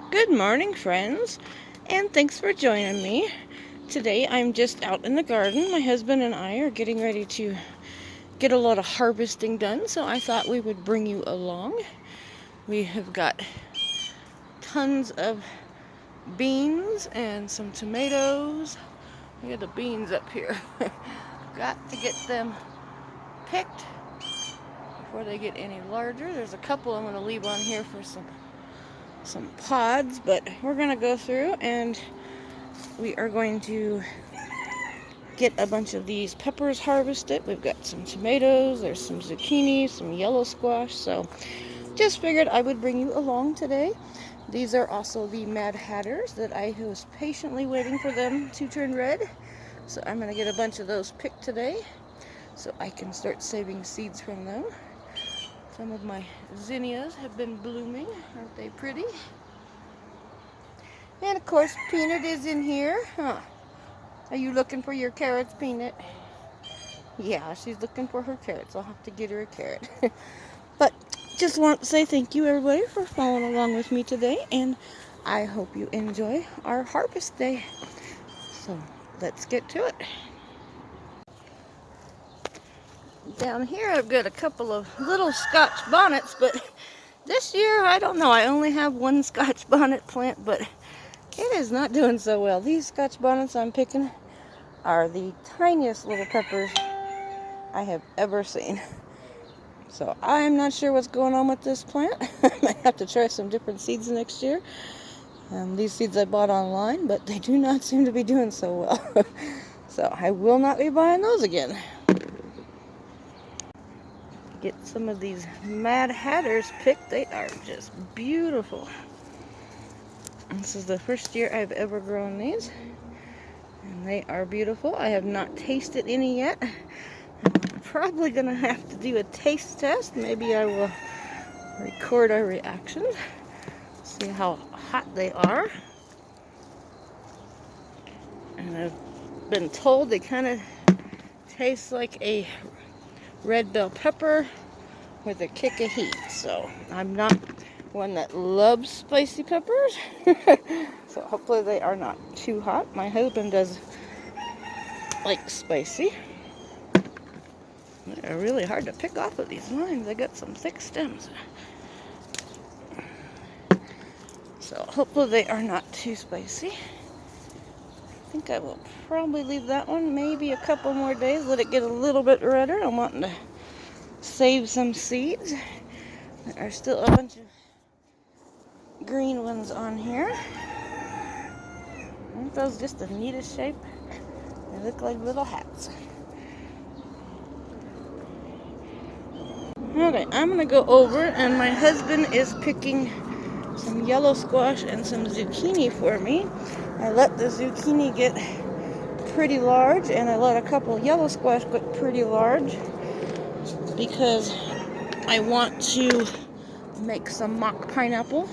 Good morning, friends, and thanks for joining me. Today I'm just out in the garden. My husband and I are getting ready to get a lot of harvesting done, so I thought we would bring you along. We have got tons of beans and some tomatoes. We got the beans up here. Got to get them picked before they get any larger. There's a couple I'm going to leave on here for some pods, but we're going to go through and we are going to get a bunch of these peppers harvested. We've got some tomatoes, there's some zucchini, some yellow squash, so just figured I would bring you along today. These are also the Mad Hatters that I was patiently waiting for them to turn red. So I'm going to get a bunch of those picked today so I can start saving seeds from them. Some of my zinnias have been blooming. Aren't they pretty? And of course, Peanut is in here. Huh. Are you looking for your carrots, Peanut? Yeah, she's looking for her carrots. I'll have to get her a carrot. But just want to say thank you, everybody, for following along with me today. And I hope you enjoy our harvest day. So let's get to it. Down here I've got a couple of little Scotch bonnets, but this year, I don't know. I only have one Scotch bonnet plant, but it is not doing so well. These Scotch bonnets I'm picking are the tiniest little peppers I have ever seen. So I'm not sure what's going on with this plant. I might have to try some different seeds next year. These seeds I bought online, but they do not seem to be doing so well. So I will not be buying those again. Get some of these Mad Hatters picked. They are just beautiful. This is the first year I've ever grown these. And they are beautiful. I have not tasted any yet. I'm probably going to have to do a taste test. Maybe I will record our reactions. See how hot they are. And I've been told they kind of taste like a red bell pepper with a kick of heat. So I'm not one that loves spicy peppers. So hopefully they are not too hot. My husband does like spicy. They're really hard to pick off of these vines. They got some thick stems. So hopefully they are not too spicy. I think I will probably leave that one maybe a couple more days. Let it get a little bit redder. I'm wanting to save some seeds. There are still a bunch of green ones on here. Aren't those just the neatest shape? They look like little hats. Okay, I'm going to go over, and my husband is picking some yellow squash and some zucchini for me. I let the zucchini get pretty large, and I let a couple yellow squash get pretty large because I want to make some mock pineapple.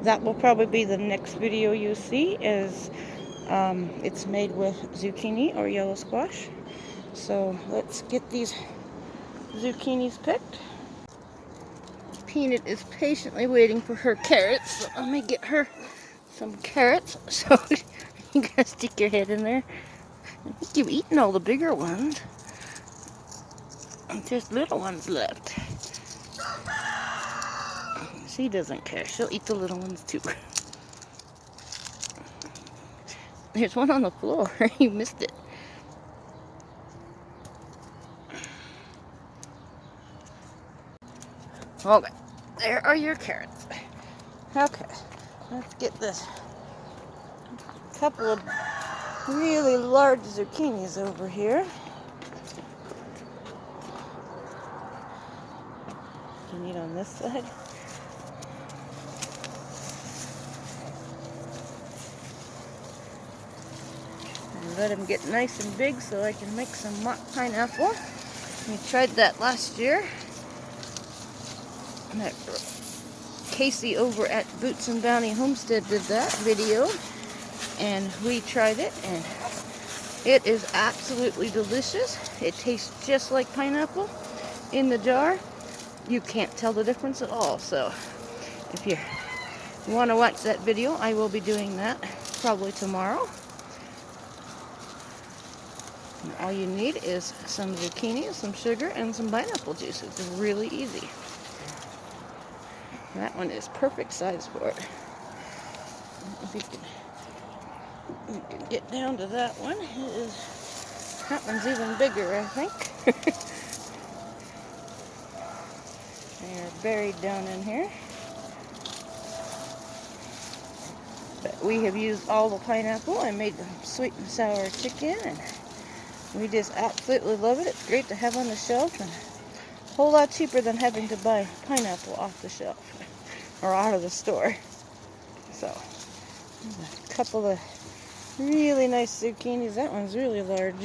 That will probably be the next video you see, as it's made with zucchini or yellow squash. So let's get these zucchinis picked. Peanut is patiently waiting for her carrots, so let me get her some carrots so you can stick your head in there. I think you've eaten all the bigger ones. There's little ones left. She doesn't care. She'll eat the little ones too. There's one on the floor. You missed it. Okay, there are your carrots. Okay, let's get this couple of really large zucchinis over here. You need on this side. And let them get nice and big so I can make some mock pineapple. We tried that last year. Casey over at Boots and Bounty Homestead did that video, and we tried it, and it is absolutely delicious. It tastes just like pineapple in the jar. You can't tell the difference at all. So if you're you want to watch that video, I will be doing that probably tomorrow. And all you need is some zucchini, some sugar, and some pineapple juice. It's really easy. That one is perfect size for it. If you can get down to that one, that one's even bigger, I think. They're buried down in here. But we have used all the pineapple. I made the sweet and sour chicken, and we just absolutely love it. It's great to have on the shelf, and a whole lot cheaper than having to buy pineapple off the shelf or out of the store. So, a couple of really nice zucchinis. That one's really large.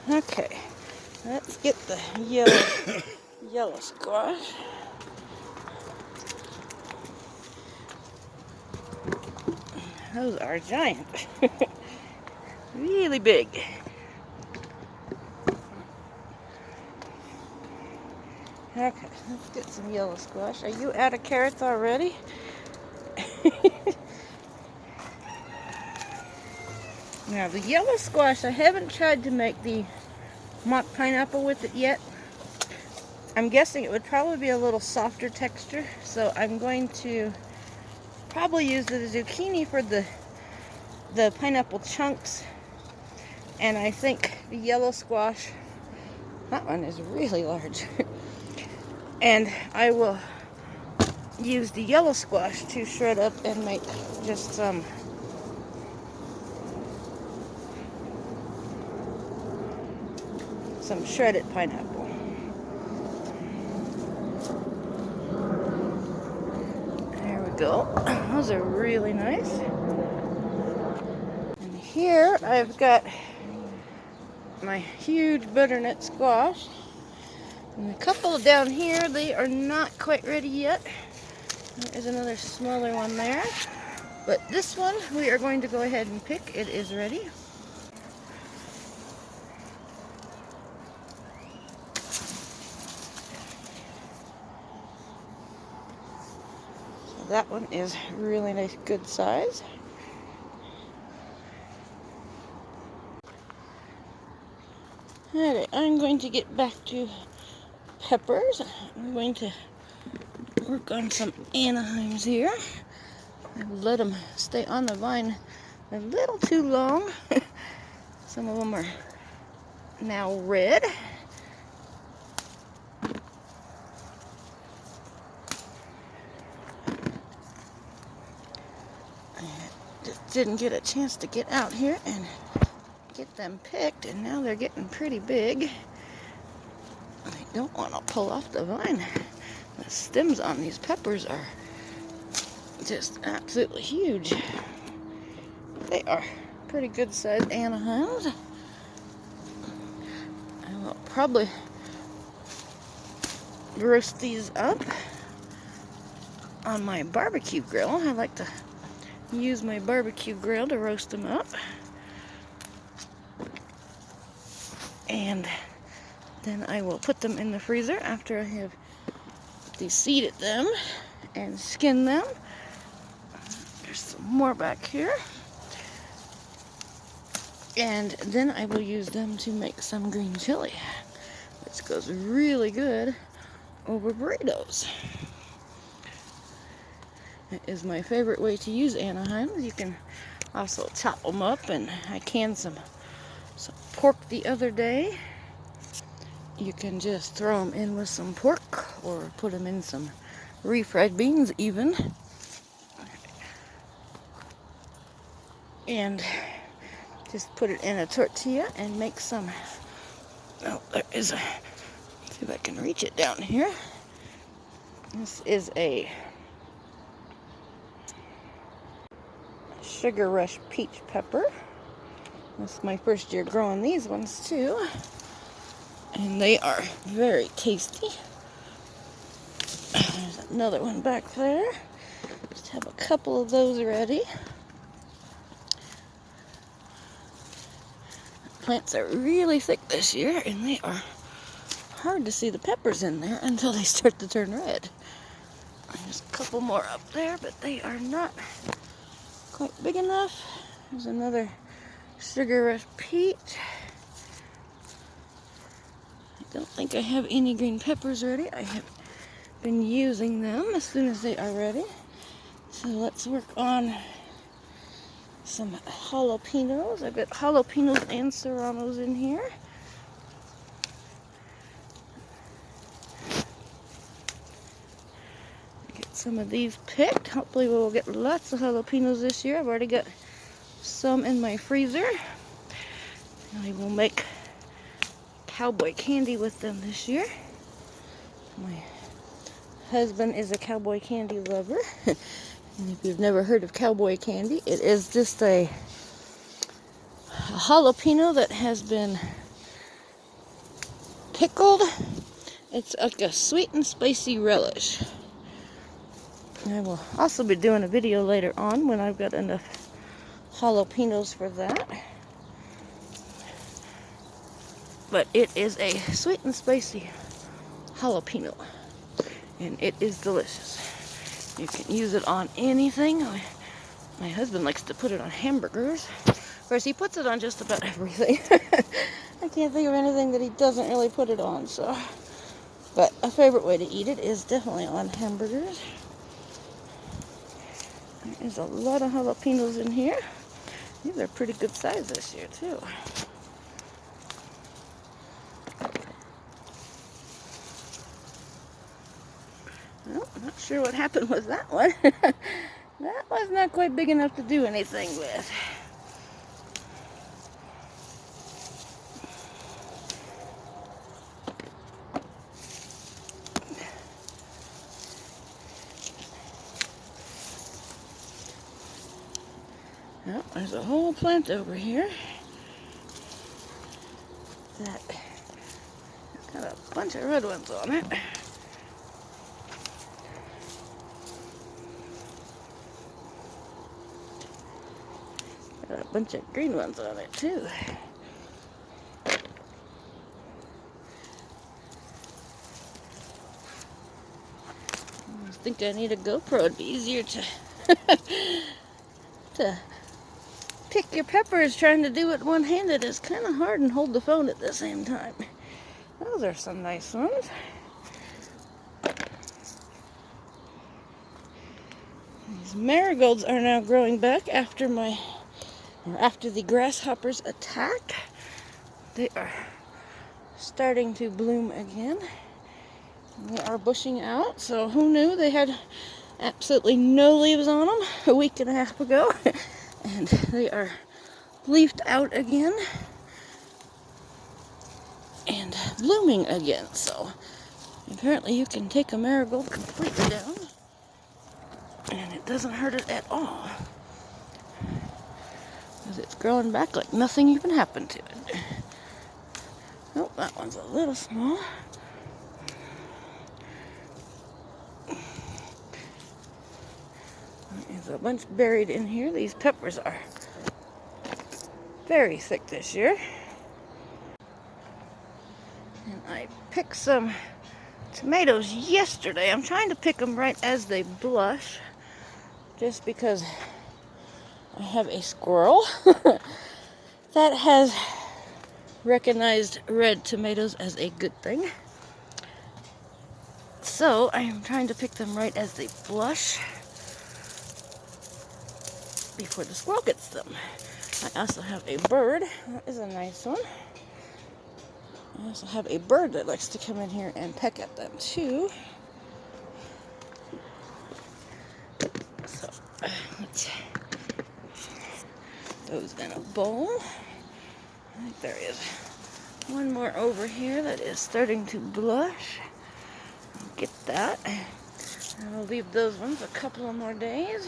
Okay, let's get the yellow squash. Those are giant. Really big. Okay, let's get some yellow squash. Are you out of carrots already? Now, the yellow squash, I haven't tried to make the mock pineapple with it yet. I'm guessing it would probably be a little softer texture, so I'm going to probably use the zucchini for the pineapple chunks, and I think the yellow squash, that one is really large, and I will use the yellow squash to shred up and make just some shredded pineapple. There we go. Those are really nice. And here I've got my huge butternut squash. And a couple down here, they are not quite ready yet. There's another smaller one there. But this one we are going to go ahead and pick. It is ready. That one is really nice, good size. Alright, I'm going to get back to peppers. I'm going to work on some Anaheims here. I've let them stay on the vine a little too long. Some of them are now red. Didn't get a chance to get out here and get them picked, and now they're getting pretty big. I don't want to pull off the vine. The stems on these peppers are just absolutely huge. They are pretty good sized Anaheims. I will probably roast these up on my barbecue grill. I like to use my barbecue grill to roast them up, and then I will put them in the freezer after I have de-seeded them and skinned them. There's some more back here, and then I will use them to make some green chili, which goes really good over burritos. It is my favorite way to use Anaheims. You can also chop them up, and I canned some pork the other day. You can just throw them in with some pork, or put them in some refried beans even. And just put it in a tortilla and make some. Oh, there is a, see if I can reach it down here. This is a Sugar Rush peach pepper. This is my first year growing these ones too, and they are very tasty. There's another one back there. Just have a couple of those ready. The plants are really thick this year, and they are hard to see the peppers in there until they start to turn red. There's a couple more up there, but they are not quite big enough. There's another Sugar Rush Peach. I don't think I have any green peppers ready. I have been using them as soon as they are ready. So let's work on some jalapenos. I've got jalapenos and serranos in here. Get some of these picked. Hopefully we'll get lots of jalapenos this year. I've already got some in my freezer. I will make cowboy candy with them this year. My husband is a cowboy candy lover. And if you've never heard of cowboy candy, it is just a jalapeno that has been pickled. It's like a sweet and spicy relish. I will also be doing a video later on when I've got enough jalapenos for that. But it is a sweet and spicy jalapeno, and it is delicious. You can use it on anything. My husband likes to put it on hamburgers. Of course, he puts it on just about everything. I can't think of anything that he doesn't really put it on, so. But a favorite way to eat it is definitely on hamburgers. There's a lot of jalapenos in here. These are pretty good size this year, too. Well, I'm not sure what happened with that one. That was not quite big enough to do anything with. Well, there's a whole plant over here that got a bunch of red ones on it. Got a bunch of green ones on it too. I think I need a GoPro. It'd be easier to to pick your peppers. Trying to do it one-handed is kind of hard and hold the phone at the same time. Those are some nice ones. These marigolds are now growing back after the grasshoppers attack. They are starting to bloom again. They are bushing out, so who knew they had absolutely no leaves on them a week and a half ago. And they are leafed out again and blooming again. So apparently you can take a marigold completely down and it doesn't hurt it at all, because it's growing back like nothing even happened to it. Oh, that one's a little small. There's a bunch buried in here. These peppers are very thick this year. And I picked some tomatoes yesterday. I'm trying to pick them right as they blush, just because I have a squirrel that has recognized red tomatoes as a good thing. So I'm trying to pick them right as they blush before the squirrel gets them. I also have a bird. That is a nice one. I also have a bird that likes to come in here and peck at them too. So let's put those in a bowl. I think there is one more over here that is starting to blush. I'll get that. And I'll leave those ones a couple of more days.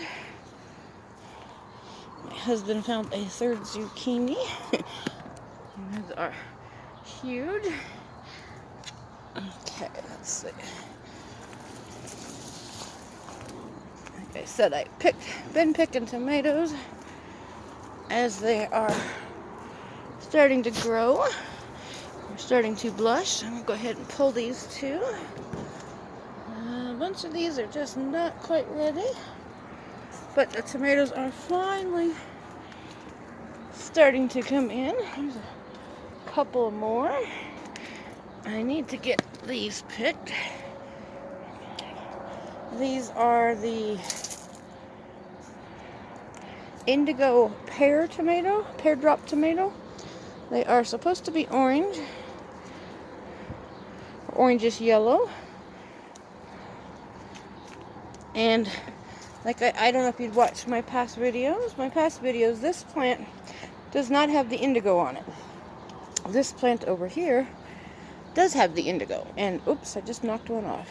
My husband found a third zucchini. These are huge. Okay, let's see. Like I said, been picking tomatoes as they are starting to grow. We're starting to blush. I'm going to go ahead and pull these two. A bunch of these are just not quite ready, but the tomatoes are finally starting to come in. There's a couple more. I need to get these picked. These are the indigo pear drop tomato. They are supposed to be orange, orangish yellow. And like I don't know if you'd watched my past videos. This plant does not have the indigo on it. This plant over here does have the indigo. And oops, I just knocked one off.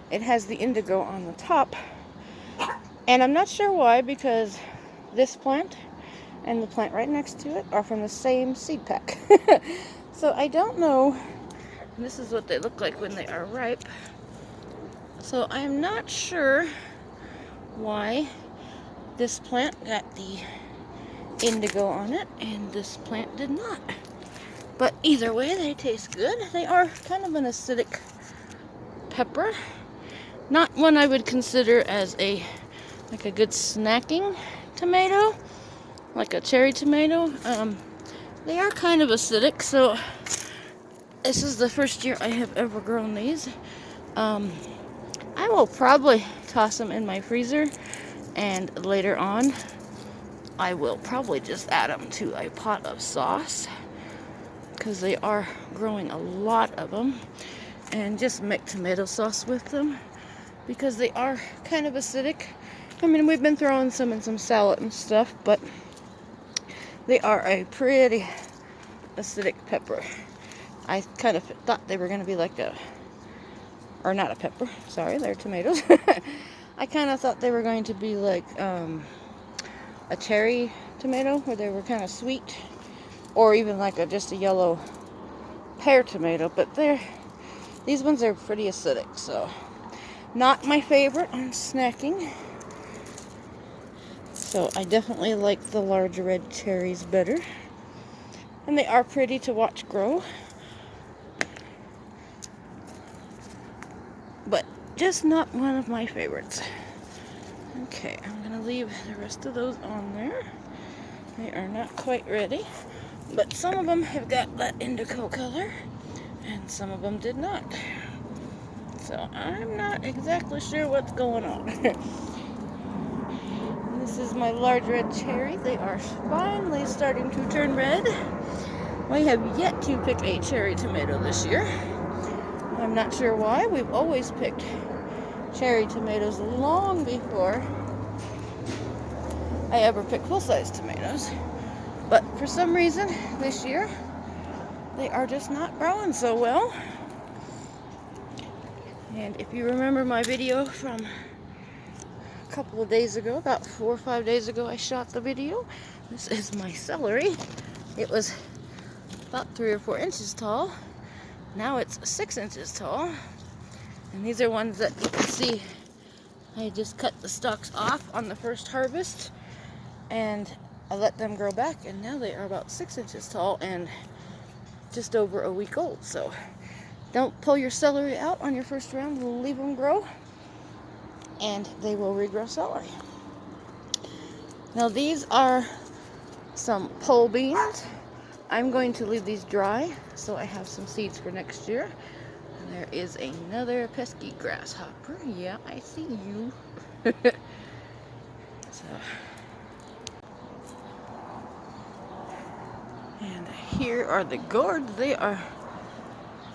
It has the indigo on the top. And I'm not sure why, because this plant and the plant right next to it are from the same seed pack. So I don't know. This is what they look like when they are ripe. So I'm not sure why this plant got the indigo on it and this plant did not. But either way, they taste good. They are kind of an acidic pepper. Not one I would consider as a good snacking tomato, like a cherry tomato. They are kind of acidic, so this is the first year I have ever grown these. I will probably toss them in my freezer, and later on I will probably just add them to a pot of sauce, because they are growing a lot of them, and just make tomato sauce with them, because they are kind of acidic. I mean, we've been throwing some in some salad and stuff, but they are a pretty acidic pepper. I kind of thought they were going to be like or not a pepper, sorry, they're tomatoes. I kind of thought they were going to be like a cherry tomato, where they were kind of sweet, or even like just a yellow pear tomato, but these ones are pretty acidic, so not my favorite on snacking. So I definitely like the large red cherries better, and they are pretty to watch grow, but just not one of my favorites. Okay, I'm gonna leave the rest of those on there. They are not quite ready, but some of them have got that indigo color and some of them did not. So I'm not exactly sure what's going on. This is my large red cherry. They are finally starting to turn red. We have yet to pick a cherry tomato this year. I'm not sure why. We've always picked cherry tomatoes long before I ever picked full-size tomatoes. But for some reason this year, they are just not growing so well. And if you remember my video from a couple of days ago, about 4 or 5 days ago, I shot the video. This is my celery. It was about 3 or 4 inches tall. Now it's 6 inches tall. And these are ones that you can see I just cut the stalks off on the first harvest, and I let them grow back, and now they are about 6 inches tall and just over a week old. So don't pull your celery out on your first round. We'll leave them grow, and they will regrow celery. Now these are some pole beans. I'm going to leave these dry so I have some seeds for next year. And there is another pesky grasshopper. Yeah, I see you. So, and here are the gourds. They are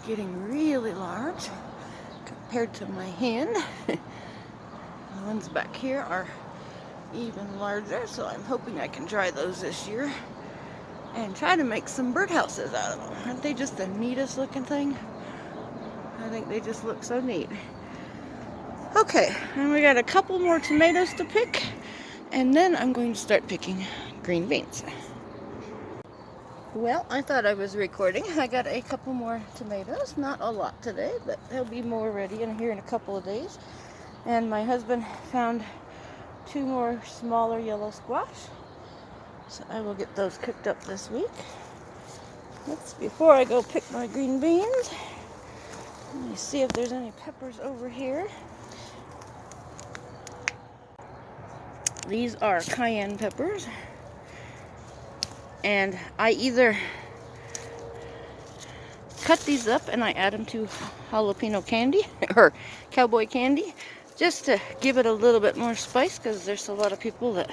getting really large compared to my hand. The ones back here are even larger, so I'm hoping I can dry those this year and try to make some birdhouses out of them. Aren't they just the neatest looking thing? I think they just look so neat. Okay, and we got a couple more tomatoes to pick, and then I'm going to start picking green beans. Well, I thought I was recording. I got a couple more tomatoes, not a lot today, but there'll be more ready in here in a couple of days. And my husband found 2 more smaller yellow squash, so I will get those cooked up this week. That's before I go pick my green beans. Let me see if there's any peppers over here. These are cayenne peppers. And I either cut these up and I add them to jalapeno candy or cowboy candy just to give it a little bit more spice, because there's a lot of people that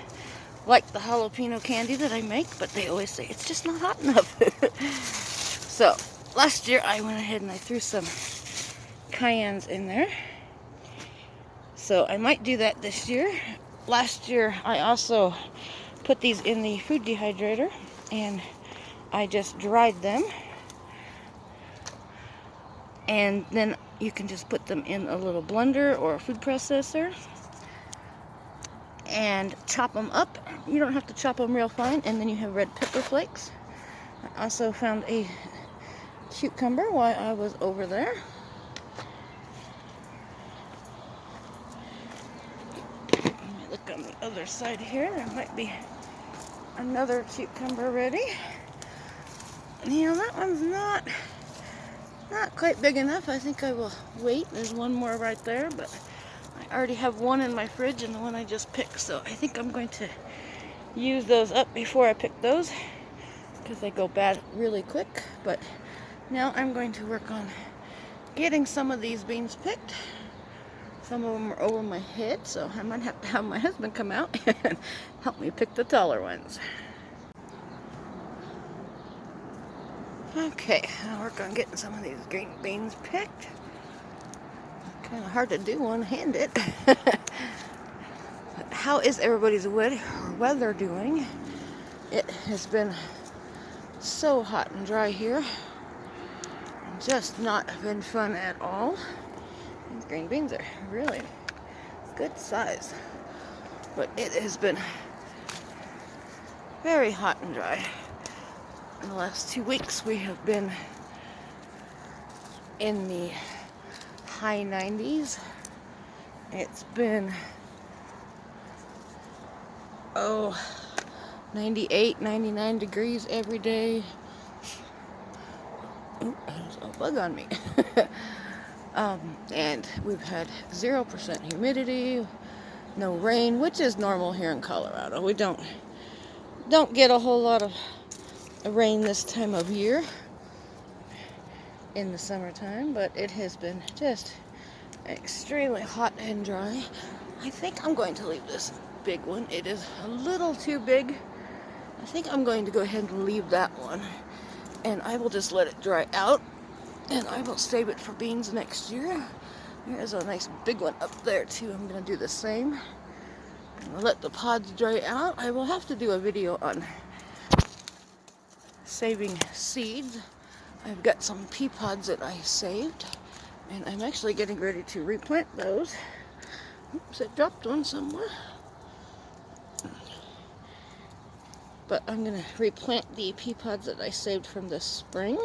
like the jalapeno candy that I make, but they always say it's just not hot enough. So last year I went ahead and I threw some cayennes in there. So I might do that this year. Last year I also put these in the food dehydrator and I just dried them. And then you can just put them in a little blender or a food processor and chop them up. You don't have to chop them real fine, and then you have red pepper flakes. I also found a cucumber while I was over there. Let me look on the other side here. There might be another cucumber ready. You know, that one's not quite big enough. I think I will wait. There's one more right there, but I already have one in my fridge and the one I just picked, so I think I'm going to use those up before I pick those, because they go bad really quick. But now I'm going to work on getting some of these beans picked. Some of them are over my head, so I might have to have my husband come out and help me pick the taller ones. Okay, I'll work on getting some of these green beans picked. Kind of hard to do one-handed. How is everybody's weather doing? It has been so hot and dry here. Just not been fun at all. These green beans are really good size. But it has been very hot and dry. In the last 2 weeks we have been in the high 90s. It's been 98, 99 degrees every day. Ooh, there's a bug on me. And we've had 0% humidity, no rain, which is normal here in Colorado. We don't get a whole lot of rain this time of year in the summertime, but it has been just extremely hot and dry. I think I'm going to leave this big one. It is a little too big. I think I'm going to go ahead and leave that one, and I will just let it dry out, and I will save it for beans next year. There's a nice big one up there too. I'm going to do the same. I'll let the pods dry out. I will have to do a video on saving seeds. I've got some pea pods that I saved, and I'm actually getting ready to replant those. Oops, I dropped one somewhere. But I'm going to replant the pea pods that I saved from this spring.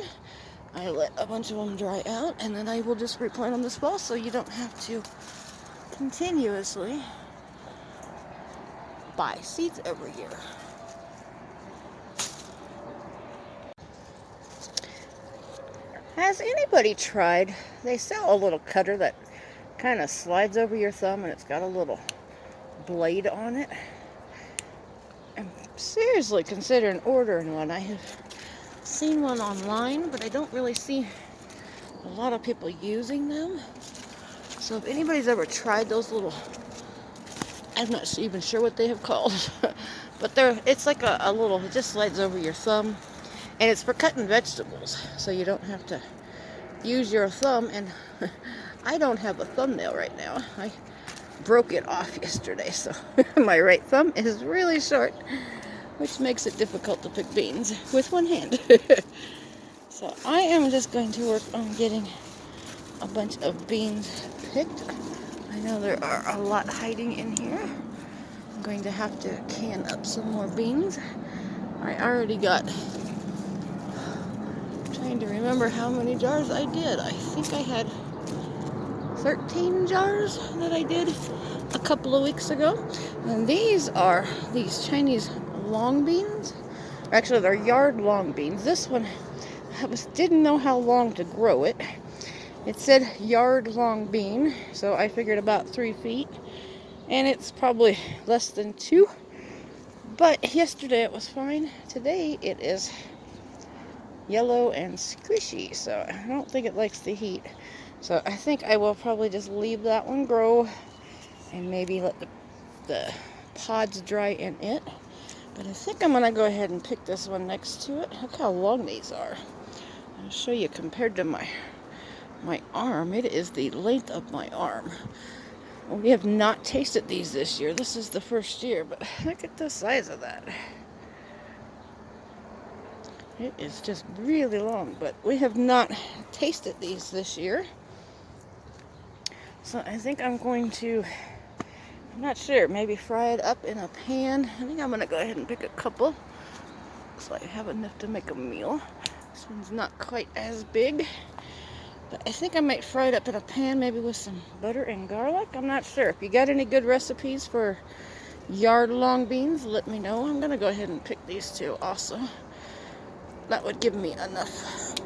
I let a bunch of them dry out, and then I will just replant them this fall, so you don't have to continuously buy seeds every year. Has anybody tried? They sell a little cutter that kind of slides over your thumb, and it's got a little blade on it. I'm seriously considering ordering one. I have seen one online, but I don't really see a lot of people using them. So if anybody's ever tried those little, I'm not even sure what they have called, but it's like a little, it just slides over your thumb. And it's for cutting vegetables, so you don't have to use your thumb. And I don't have a thumbnail right now. I broke it off yesterday, so my right thumb is really short, which makes it difficult to pick beans with one hand. So I am just going to work on getting a bunch of beans picked. I know there are a lot hiding in here. I'm going to have to can up some more beans. I already got, trying to remember how many jars I did. I think I had 13 jars that I did a couple of weeks ago. And these are these Chinese long beans. Actually, they're yard long beans. This one didn't know how long to grow it. It said yard long bean, so I figured about 3 feet, and it's probably less than 2. But yesterday it was fine. Today it is yellow and squishy, so I don't think it likes the heat. So I think I will probably just leave that one grow and maybe let the pods dry in it. But I think I'm going to go ahead and pick this one next to it. Look how long these are. I'll show you compared to my arm. It is the length of my arm. We have not tasted these this year. This is the first year, but look at the size of that. It is just really long, but we have not tasted these this year. So I think I'm going to, I'm not sure, maybe fry it up in a pan. I think I'm going to go ahead and pick a couple. Looks like I have enough to make a meal. This one's not quite as big. But I think I might fry it up in a pan, maybe with some butter and garlic. I'm not sure. If you got any good recipes for yard long beans, let me know. I'm going to go ahead and pick these two also. That would give me enough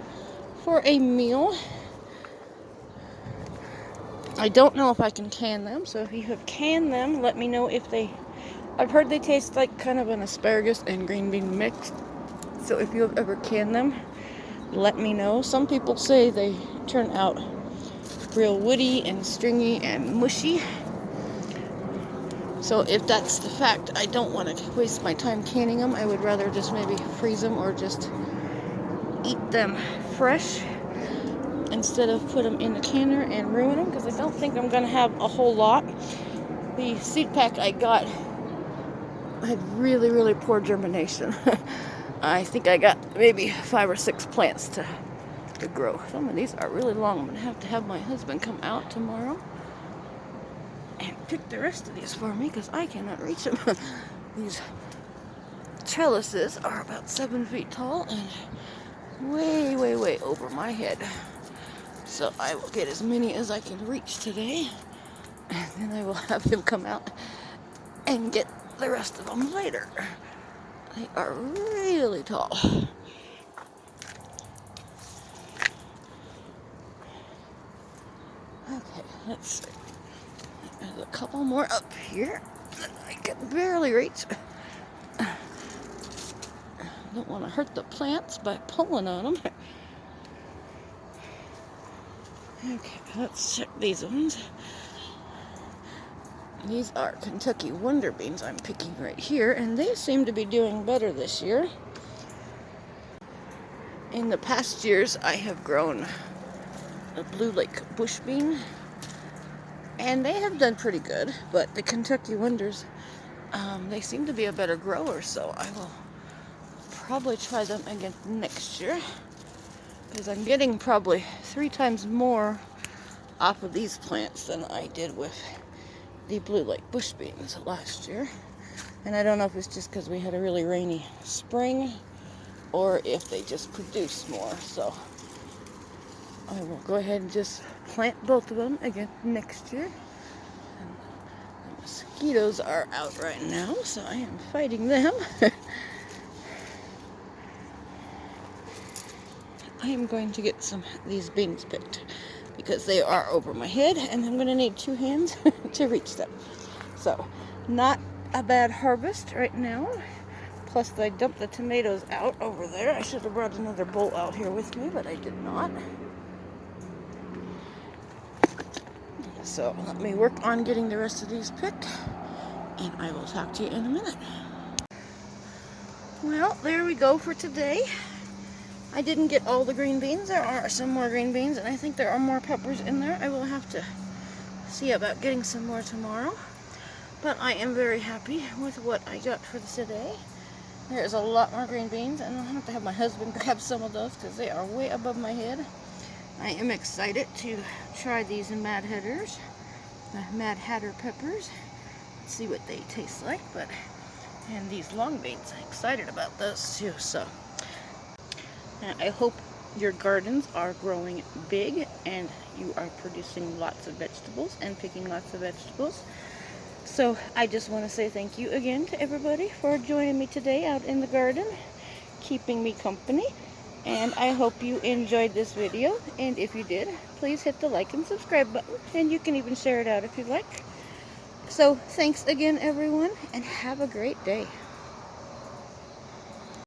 for a meal. I don't know if I can can them, so if you have canned them, let me know if they... I've heard they taste like kind of an asparagus and green bean mix. So if you have ever canned them, let me know. Some people say they turn out real woody and stringy and mushy. So if that's the fact, I don't want to waste my time canning them. I would rather just maybe freeze them or just eat them fresh instead of put them in the canner and ruin them, because I don't think I'm going to have a whole lot. The seed pack I got had really, really poor germination. I think I got maybe 5 or 6 plants to grow. Some of these are really long. I'm going to have my husband come out tomorrow and pick the rest of these for me, because I cannot reach them. These trellises are about 7 feet tall and way, way, way over my head. So I will get as many as I can reach today, and then I will have him come out and get the rest of them later. They are really tall. Okay, let's see. There's a couple more up here that I can barely reach. I don't want to hurt the plants by pulling on them. Okay, let's check these ones. These are Kentucky Wonder Beans I'm picking right here, and they seem to be doing better this year. In the past years, I have grown a Blue Lake bush bean, and they have done pretty good, but the Kentucky Wonders, they seem to be a better grower, so I will probably try them again next year, because I'm getting probably 3 times more off of these plants than I did with the Blue Lake bush beans last year. And I don't know if it's just because we had a really rainy spring or if they just produce more. So I will go ahead and just plant both of them again next year. And the mosquitoes are out right now, so I am fighting them. I am going to get these beans picked, because they are over my head, and I'm going to need 2 hands to reach them. So, not a bad harvest right now. Plus, I dumped the tomatoes out over there. I should have brought another bowl out here with me, but I did not. So, let me work on getting the rest of these picked, and I will talk to you in a minute. Well, there we go for today. I didn't get all the green beans. There are some more green beans, and I think there are more peppers in there. I will have to see about getting some more tomorrow. But I am very happy with what I got for today. There's a lot more green beans, and I'll have to have my husband grab some of those because they are way above my head. I am excited to try these Mad Hatters, the Mad Hatter peppers. See what they taste like. And these long beans, I'm excited about those too. So I hope your gardens are growing big and you are producing lots of vegetables and picking lots of vegetables. So I just want to say thank you again to everybody for joining me today out in the garden, keeping me company. And I hope you enjoyed this video. And if you did, please hit the like and subscribe button. And you can even share it out if you'd like. So thanks again, everyone, and have a great day.